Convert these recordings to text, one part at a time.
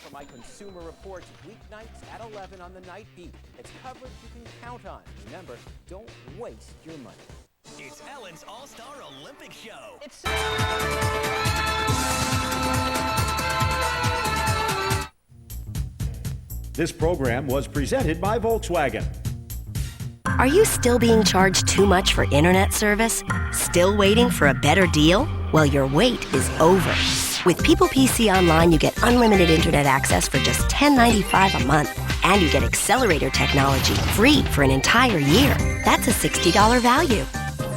for my Consumer Reports weeknights at 11 on the Night Beat. It's coverage you can count on. Remember, don't waste your money. It's Ellen's All-Star Olympic Show. This program was presented by Volkswagen. Are you still being charged too much for internet service? Still waiting for a better deal? Well, your wait is over. With People PC Online, you get unlimited internet access for just $10.95 a month. And you get accelerator technology free for an entire year. That's a $60 value.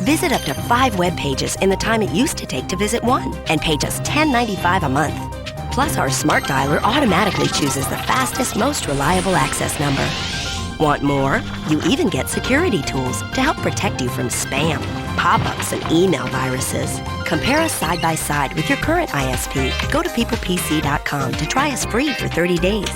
Visit up to 5 web pages in the time it used to take to visit one, and pay just $10.95 a month. Plus, our smart dialer automatically chooses the fastest, most reliable access number. Want more? You even get security tools to help protect you from spam, pop-ups, and email viruses. Compare us side by side with your current ISP. Go to peoplepc.com to try us free for 30 days.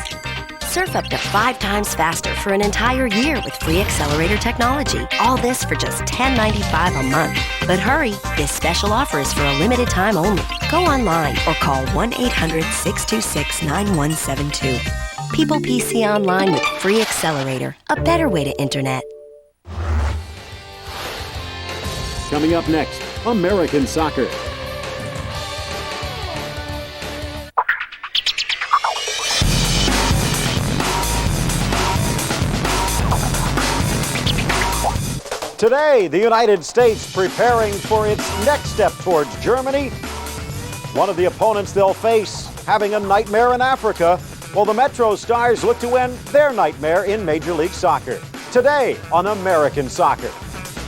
Surf up to 5 times faster for an entire year with free accelerator technology. All this for just $10.95 a month. But hurry, this special offer is for a limited time only. Go online or call 1-800-626-9172. People PC Online with free accelerator. A better way to internet. Coming up next, American soccer. Today, the United States preparing for its next step towards Germany. One of the opponents they'll face having a nightmare in Africa. Well, the Metro Stars look to end their nightmare in Major League Soccer. Today on American Soccer.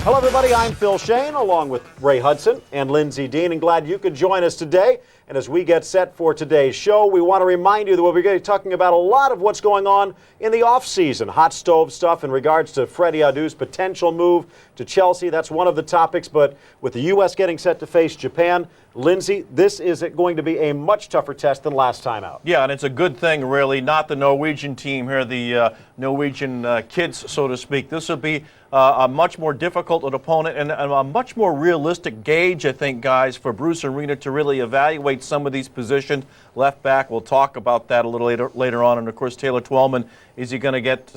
Hello, everybody. I'm Phil Shane, along with Ray Hudson and Lindsey Dean, and glad you could join us today. And as we get set for today's show, we want to remind you that we'll be going to be talking about a lot of what's going on in the offseason. Hot stove stuff in regards to Freddie Adu's potential move to Chelsea. That's one of the topics. But with the U.S. getting set to face Japan, Lindsey, this is going to be a much tougher test than last time out. Yeah, and it's a good thing, really. Not the Norwegian team here, the Norwegian kids, so to speak. This will be a much more difficult opponent and a much more realistic gauge, I think, guys, for Bruce Arena to really evaluate some of these positions. Left back, we'll talk about that a little later on. And, of course, Taylor Twellman, is he going to get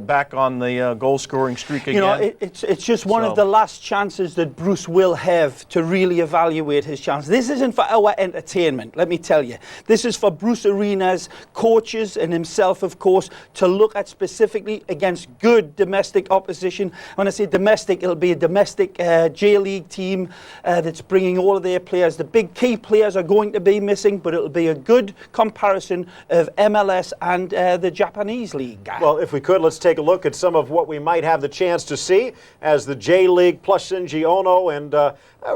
back on the goal-scoring streak again? You know, it's just one of the last chances that Bruce will have to really evaluate his chance. This isn't for our entertainment, let me tell you. This is for Bruce Arena's coaches and himself, of course, to look at specifically against good domestic opposition. When I say domestic, it'll be a domestic J-League team that's bringing all of their players. The big key players are going to be missing, but it'll be a good comparison of MLS and the Japanese league. Well, if we could, let's take a look at some of what we might have the chance to see as the J-League plus Shinji Ono, and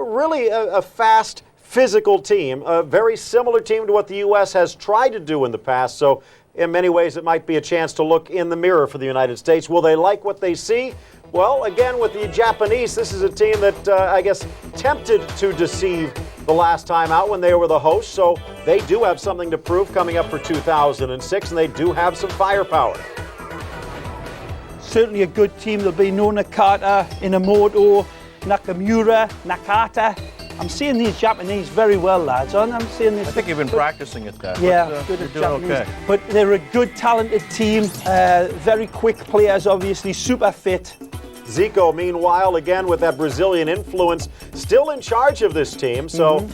really a fast, physical team, a very similar team to what the U.S. has tried to do in the past. So in many ways, it might be a chance to look in the mirror for the United States. Will they like what they see? Well, again, with the Japanese, this is a team that, I guess, tempted to deceive the last time out when they were the hosts. So they do have something to prove coming up for 2006, and they do have some firepower. Certainly a good team. There'll be no Nakata, Inamoto, Nakamura, Nakata. I'm seeing these Japanese very well, lads. I'm seeing this. I think you've been practicing it, Dad. Yeah, good at Japanese. Okay. But they're a good, talented team. Very quick players, obviously, super fit. Zico, meanwhile, again with that Brazilian influence, still in charge of this team. So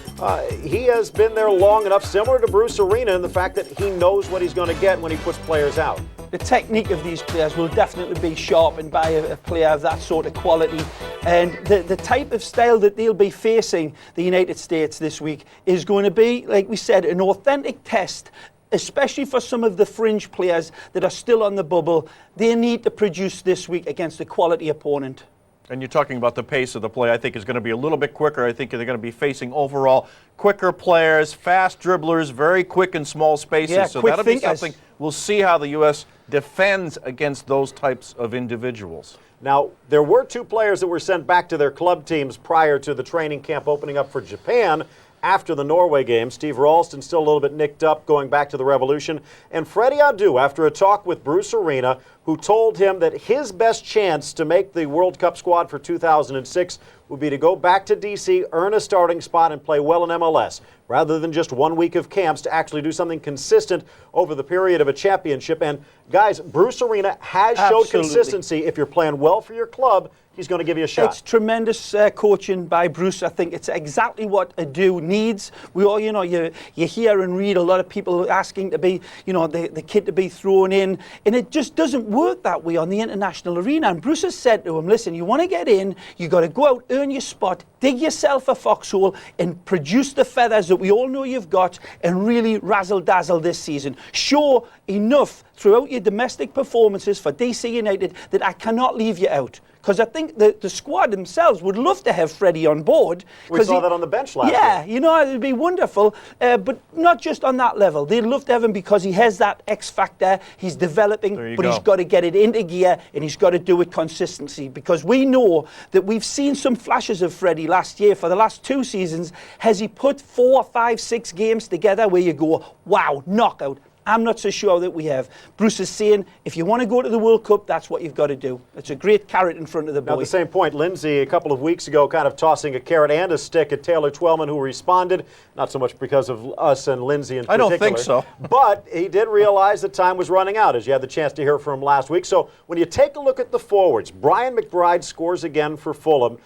he has been there long enough, similar to Bruce Arena, in the fact that he knows what he's going to get when he puts players out. The technique of these players will definitely be sharpened by a player of that sort of quality. And the type of style that they'll be facing the United States this week is going to be, like we said, an authentic test, especially for some of the fringe players that are still on the bubble. They need to produce this week against a quality opponent. And you're talking about the pace of the play, I think, is going to be a little bit quicker. I think they're going to be facing overall quicker players, fast dribblers, very quick in small spaces. Yeah, so quick that'll thinkers. be something. We'll see how the U.S. defends against those types of individuals. Now, there were 2 players that were sent back to their club teams prior to the training camp opening up for Japan. After the Norway game, Steve Ralston still a little bit nicked up going back to the Revolution. And Freddie Adu, after a talk with Bruce Arena, who told him that his best chance to make the World Cup squad for 2006 would be to go back to D.C., earn a starting spot, and play well in MLS. rather than just 1 week of camps, to actually do something consistent over the period of a championship. And guys, Bruce Arena has showed consistency. If you're playing well for your club, he's going to give you a shot. It's tremendous coaching by Bruce. I think it's exactly what Adu needs. We all, you hear and read a lot of people asking to be, the kid to be thrown in, and it just doesn't work that way on the international arena. And Bruce has said to him, listen, you want to get in, you got to go out, earn your spot, dig yourself a foxhole, and produce the feathers that we all know you've got, and really razzle-dazzle this season. Show enough throughout your domestic performances for DC United that I cannot leave you out. Because I think the squad themselves would love to have Freddie on board. We saw that on the bench last year. Yeah, it'd be wonderful. But not just on that level. They'd love to have him because he has that X factor. He's developing, but he's got to get it into gear, and he's got to do it consistently. Because we know that we've seen some flashes of Freddie last year. For the last 2 seasons, has he put 4, 5, 6 games together where you go, wow, knockout? I'm not so sure that we have. Bruce is saying, if you want to go to the World Cup, that's what you've got to do. It's a great carrot in front of the boy. Now, at the same point, Lindsay, a couple of weeks ago, kind of tossing a carrot and a stick at Taylor Twellman, who responded, not so much because of us and Lindsay in particular. I don't think so. But he did realize that time was running out, as you had the chance to hear from him last week. So when you take a look at the forwards, Brian McBride scores again for Fulham.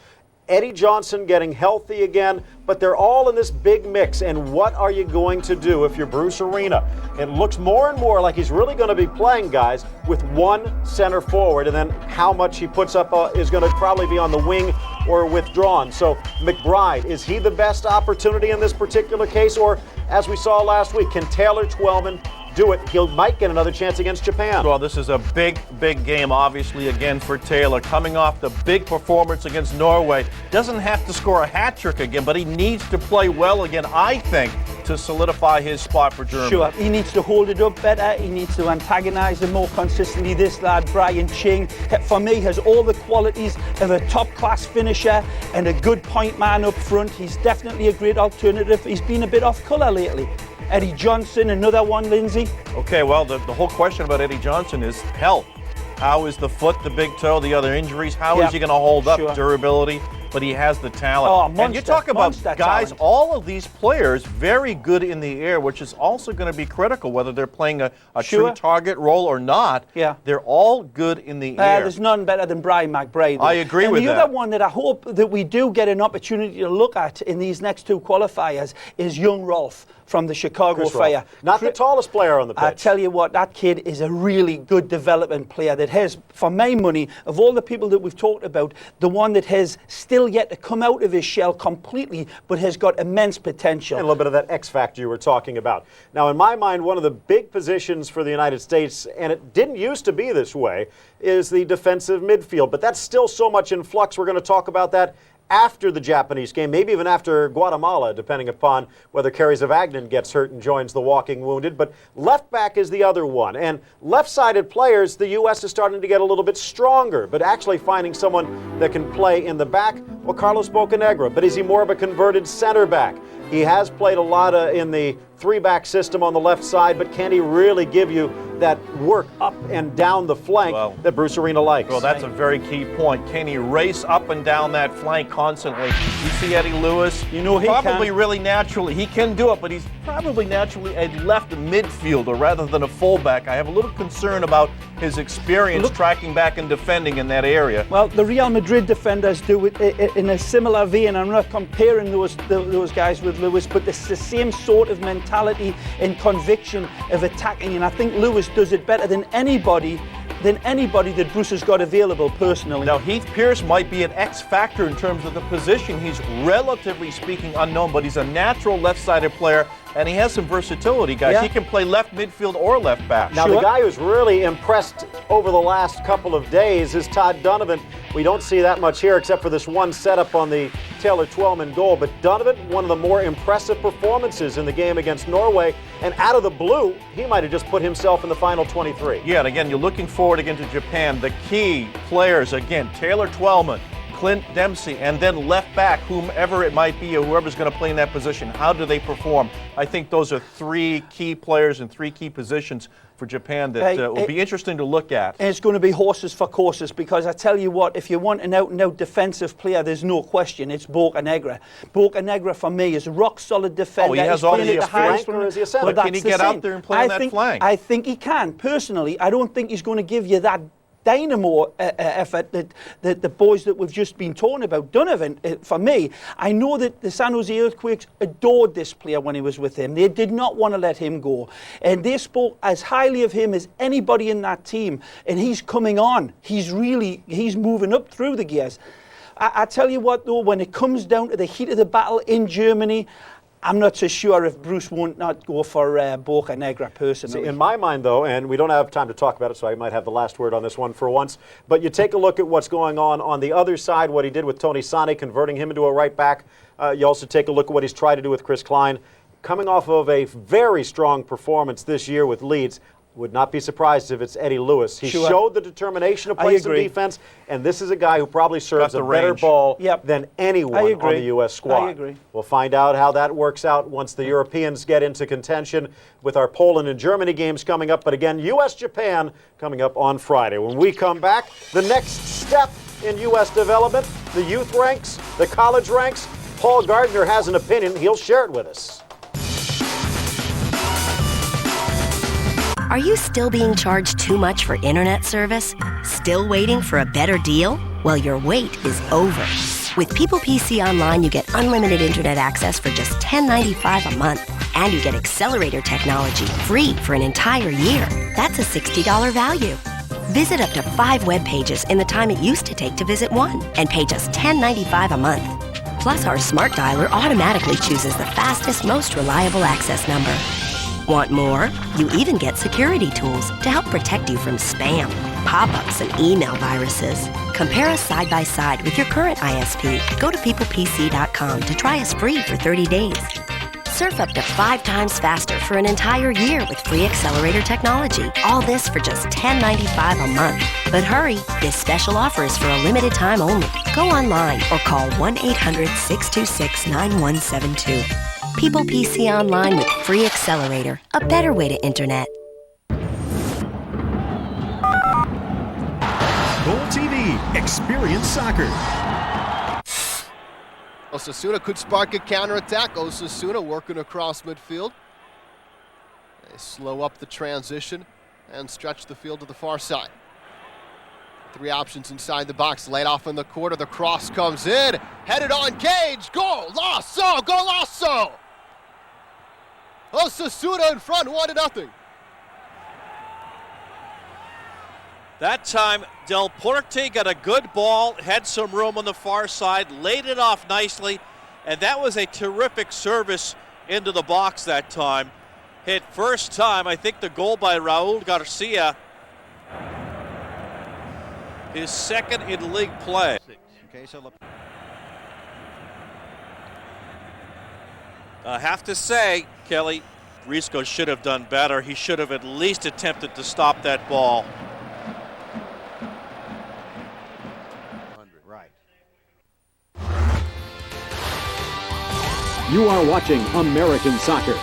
Eddie Johnson getting healthy again, but they're all in this big mix. And what are you going to do if you're Bruce Arena? It looks more and more like he's really going to be playing guys with one center forward, and then how much he puts up is going to probably be on the wing or withdrawn. So McBride, is he the best opportunity in this particular case? Or, as we saw last week, can Taylor Twellman do it? He might get another chance against Japan. Well, this is a big game, obviously, again for Taylor. Coming off the big performance against Norway. Doesn't have to score a hat trick again, but he needs to play well again, I think, to solidify his spot for Germany. Sure, he needs to hold it up better. He needs to antagonize them more consistently. This lad, Brian Ching, for me, has all the qualities of a top-class finisher and a good point man up front. He's definitely a great alternative. He's been a bit off colour lately. Eddie Johnson, another one, Lindsay. Okay, well, the whole question about Eddie Johnson is health. How is the foot, the big toe, the other injuries? How is he going to hold up? Durability? But he has the talent. Oh, monster, and you talk about guys, talent. all of these players very good in the air, which is also going to be critical, whether they're playing a true target role or not. Yeah. They're all good in the air. There's none better than Brian McBride. I agree with that. And the other one that I hope that we do get an opportunity to look at in these next 2 qualifiers is young Rolf from the Chicago Fire. Not the tallest player on the pitch. I tell you what, that kid is a really good development player that has, for my money, of all the people that we've talked about, the one that has still yet to come out of his shell completely, but has got immense potential. And a little bit of that X factor you were talking about. Now, in my mind, one of the big positions for the United States, and it didn't used to be this way, is the defensive midfield. But that's still so much in flux. We're going to talk about that after the Japanese game, maybe even after Guatemala, depending upon whether Kerceus gets hurt and joins the walking wounded. But left back is the other one. And left-sided players, the U.S. is starting to get a little bit stronger, but actually finding someone that can play in the back, well, Carlos Bocanegra. But is he more of a converted center back? He has played a lot in the 3-back system on the left side, but can he really give you that work up and down the flank that Bruce Arena likes? Well, that's a very key point. Can he race up and down that flank constantly? You see Eddie Lewis, he probably really naturally, he can do it, but he's probably naturally a left midfielder rather than a fullback. I have a little concern about his experience tracking back and defending in that area. Well, the Real Madrid defenders do it in a similar vein. I'm not comparing those guys with Lewis, but it's the same sort of mentality and conviction of attacking, and I think Lewis does it better than anybody that Bruce has got available personally. Now, Heath Pearce might be an X factor in terms of the position. He's relatively speaking unknown, but he's a natural left-sided player, and he has some versatility, guys. Yeah. He can play left midfield or left back. Now, the guy who's really impressed over the last couple of days is Todd Donovan. We don't see that much here except for this one setup on the Taylor Twellman goal. But Donovan, one of the more impressive performances in the game against Norway. And out of the blue, he might have just put himself in the final 23. Yeah, and again, you're looking forward again to Japan. The key players, again, Taylor Twellman, Clint Dempsey, and then left back, whomever it might be or whoever's going to play in that position. How do they perform? I think those are 3 key players and 3 key positions for Japan that will be interesting to look at. And it's going to be horses for courses, because I tell you what, if you want an out-and-out defensive player, there's no question, it's Bocanegra. Bocanegra, for me, is a rock-solid defender. Oh, he has all the flank, or is he a center? But can he get out there and play on that flank? I think he can. Personally, I don't think he's going to give you that dynamo effort that the boys that we've just been talking about Donovan, for me, I know that the San Jose Earthquakes adored this player when he was with him. They did not want to let him go, and they spoke as highly of him as anybody in that team, and he's coming on. He's moving up through the gears. I tell you what though, when it comes down to the heat of the battle in Germany, I'm not so sure if Bruce won't not go for Bocanegra personally. See, in my mind, though, and we don't have time to talk about it, so I might have the last word on this one for once, but you take a look at what's going on the other side, what he did with Tony Sane, converting him into a right back. You also take a look at what he's tried to do with Chris Klein. Coming off of a very strong performance this year with Leeds, would not be surprised if it's Eddie Lewis. He showed the determination to play some defense, and this is a guy who probably serves a better ball than anyone on the U.S. squad. I agree. We'll find out how that works out once the Europeans get into contention with our Poland and Germany games coming up. But again, U.S.-Japan coming up on Friday. When we come back, the next step in U.S. development, the youth ranks, the college ranks. Paul Gardner has an opinion. He'll share it with us. Are you still being charged too much for internet service? Still waiting for a better deal? Well, your wait is over. With People PC Online, you get unlimited internet access for just $10.95 a month. And you get accelerator technology free for an entire year. That's a $60 value. Visit up to 5 web pages in the time it used to take to visit one, and pay just $10.95 a month. Plus, our smart dialer automatically chooses the fastest, most reliable access number. Want more? You even get security tools to help protect you from spam, pop-ups, and email viruses. Compare us side by side with your current ISP. Go to peoplepc.com to try us free for 30 days. Surf up to 5 times faster for an entire year with free accelerator technology. All this for just $10.95 a month. But hurry, this special offer is for a limited time only. Go online or call 1-800-626-9172. People PC Online with free accelerator. A better way to internet. Goal TV. Experience soccer. Osasuna could spark a counterattack. Osasuna working across midfield. They slow up the transition and stretch the field to the far side. 3 options inside the box. Laid off in the corner. The cross comes in. Headed on Gage. Goal! Lasso! Go Lasso! Osasuna in front, 1-0. That time, Del Porte got a good ball, had some room on the far side, laid it off nicely, and that was a terrific service into the box that time. Hit first time, I think the goal by Raul Garcia. His second in league play. I have to say, Kelly, Risco should have done better. He should have at least attempted to stop that ball. Right. You are watching American Soccer.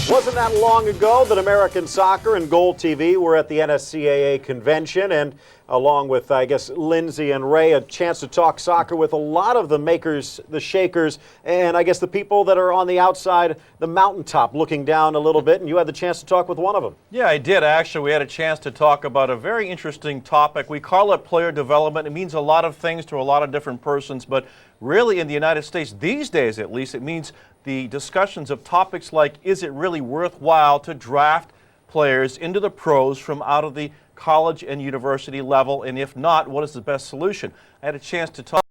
Wasn't that long ago that American Soccer and Goal TV were at the NSCAA convention, and along with, I guess, Lindsay and Ray, a chance to talk soccer with a lot of the makers, the shakers, and I guess the people that are on the outside, the mountaintop, looking down a little bit, and you had the chance to talk with one of them. Yeah, I did, actually. We had a chance to talk about a very interesting topic. We call it player development. It means a lot of things to a lot of different persons, but really in the United States, these days at least, it means the discussions of topics like, is it really worthwhile to draft players into the pros from out of the college and university level, and if not, what is the best solution? I had a chance to talk